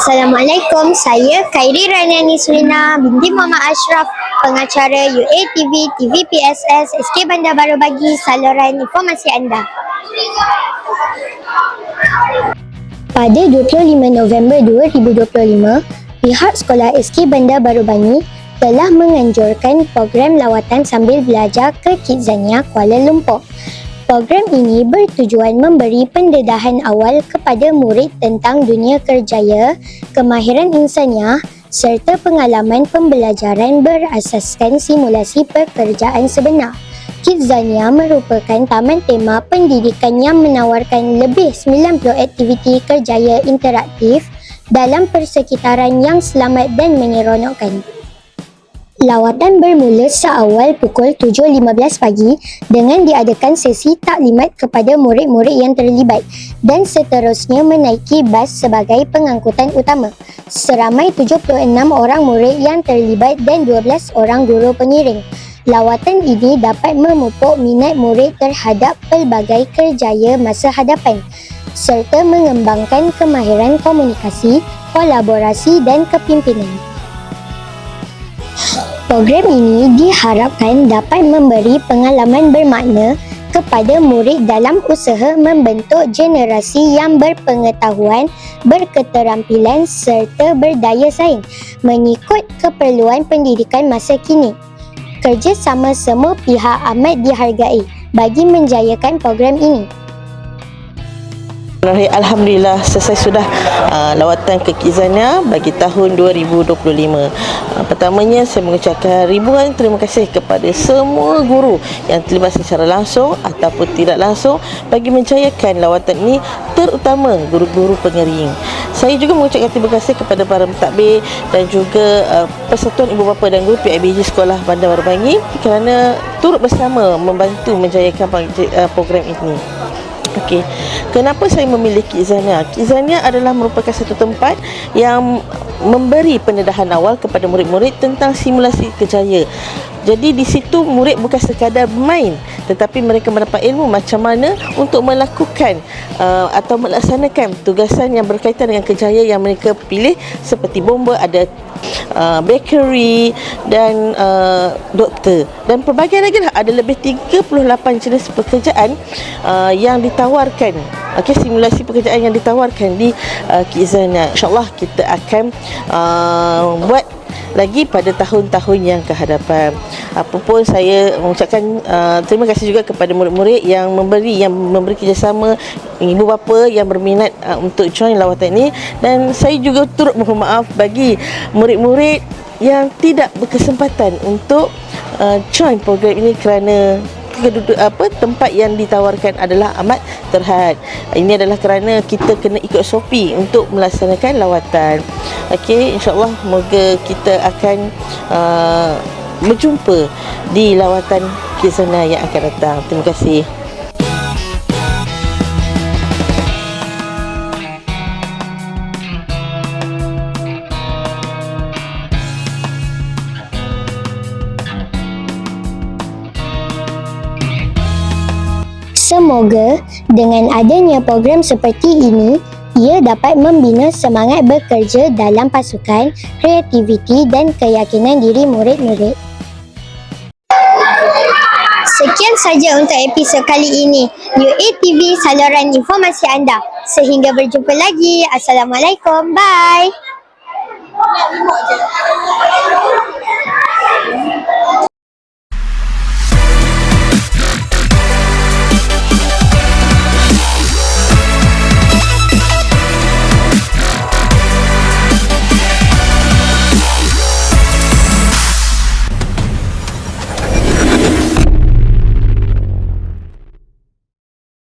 Assalamualaikum, saya Khairi Raniani Surina binti Muhammad Ashraf, pengacara UATV TVPSS SK Bandar Baru Bagi saluran informasi anda. Pada 25 November 2025, pihak Sekolah SK Bandar Baru Bagi telah menganjurkan program lawatan sambil belajar ke Kidzania Kuala Lumpur. Program ini bertujuan memberi pendedahan awal kepada murid tentang dunia kerjaya, kemahiran insaniah serta pengalaman pembelajaran berasaskan simulasi pekerjaan sebenar. Kidzania merupakan taman tema pendidikan yang menawarkan lebih 90 aktiviti kerjaya interaktif dalam persekitaran yang selamat dan menyeronokkan. Lawatan bermula seawal pukul 7.15 pagi dengan diadakan sesi taklimat kepada murid-murid yang terlibat dan seterusnya menaiki bas sebagai pengangkutan utama. Seramai 76 orang murid yang terlibat dan 12 orang guru pengiring. Lawatan ini dapat memupuk minat murid terhadap pelbagai kerjaya masa hadapan serta mengembangkan kemahiran komunikasi, kolaborasi dan kepimpinan. Program ini diharapkan dapat memberi pengalaman bermakna kepada murid dalam usaha membentuk generasi yang berpengetahuan, berketerampilan serta berdaya saing mengikut keperluan pendidikan masa kini. Kerjasama semua pihak amat dihargai bagi menjayakan program ini. Alhamdulillah selesai sudah lawatan ke Kidzania bagi tahun 2025. Pertamanya saya mengucapkan ribuan terima kasih kepada semua guru yang terlibat secara langsung ataupun tidak langsung bagi menjayakan lawatan ini, terutama guru-guru pengiring. Saya juga mengucapkan terima kasih kepada para mentadbir dan juga Persatuan Ibu Bapa dan Guru PIBG Sekolah Bandar Baru Bagi kerana turut bersama membantu menjayakan program ini. Okey, kenapa saya memilih Kidzania? Kidzania adalah merupakan satu tempat yang memberi pendedahan awal kepada murid-murid tentang simulasi kerjaya. Jadi di situ murid bukan sekadar bermain, tetapi mereka mendapat ilmu macam mana untuk melakukan atau melaksanakan tugasan yang berkaitan dengan kerjaya yang mereka pilih, seperti bomba, ada bakery dan doktor dan pelbagai lagi lah. Ada lebih 38 jenis pekerjaan yang ditawarkan. Okey, simulasi pekerjaan yang ditawarkan di Kidzania. InsyaAllah kita akan buat lagi pada tahun-tahun yang kehadapan. Apapun saya mengucapkan terima kasih juga kepada murid-murid yang memberi kerjasama, ibu bapa yang berminat untuk join lawatan ini, dan saya juga turut mohon maaf bagi murid-murid yang tidak berkesempatan untuk join program ini kerana tempat yang ditawarkan adalah amat terhad. Ini adalah kerana kita kena ikut SOP untuk melaksanakan lawatan. Okey, insyaAllah moga kita akan berjumpa di lawatan Kidzania yang akan datang. Terima kasih. Semoga dengan adanya program seperti ini, ia dapat membina semangat bekerja dalam pasukan, kreativiti dan keyakinan diri murid-murid. Sekian saja untuk episod kali ini. UATV saluran informasi anda. Sehingga berjumpa lagi. Assalamualaikum. Bye.